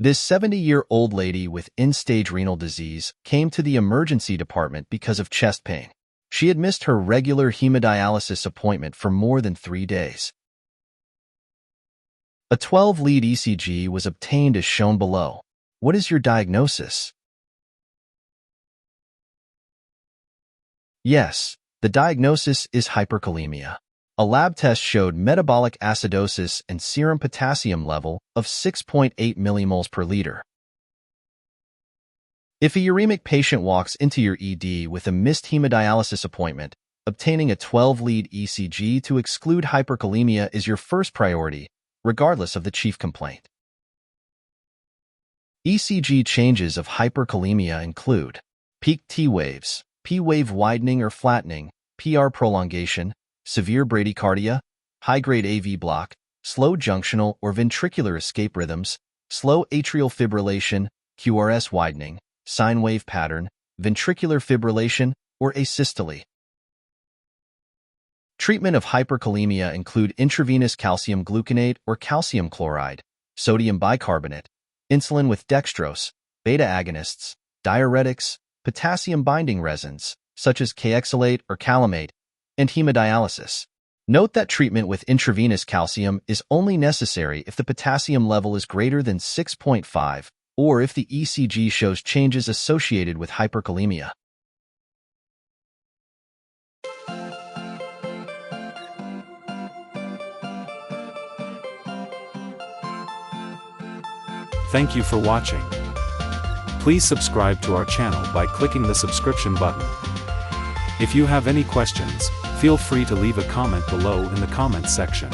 This 70-year-old lady with end-stage renal disease came to the emergency department because of chest pain. She had missed her regular hemodialysis appointment for more than 3 days. A 12-lead ECG was obtained as shown below. What is your diagnosis? Yes, the diagnosis is hyperkalemia. A lab test showed metabolic acidosis and serum potassium level of 6.8 millimoles per liter. If a uremic patient walks into your ED with a missed hemodialysis appointment, obtaining a 12-lead ECG to exclude hyperkalemia is your first priority, regardless of the chief complaint. ECG changes of hyperkalemia include peak T waves, P wave widening or flattening, PR prolongation, severe bradycardia, high-grade AV block, slow junctional or ventricular escape rhythms, slow atrial fibrillation, QRS widening, sine wave pattern, ventricular fibrillation, or asystole. Treatment of hyperkalemia include intravenous calcium gluconate or calcium chloride, sodium bicarbonate, insulin with dextrose, beta agonists, diuretics, potassium binding resins, such as kxalate or calamate, and hemodialysis. Note that treatment with intravenous calcium is only necessary if the potassium level is greater than 6.5 or if the ECG shows changes associated with hyperkalemia. Thank you for watching. Please subscribe to our channel by clicking the subscription button. If you have any questions, feel free to leave a comment below in the comments section.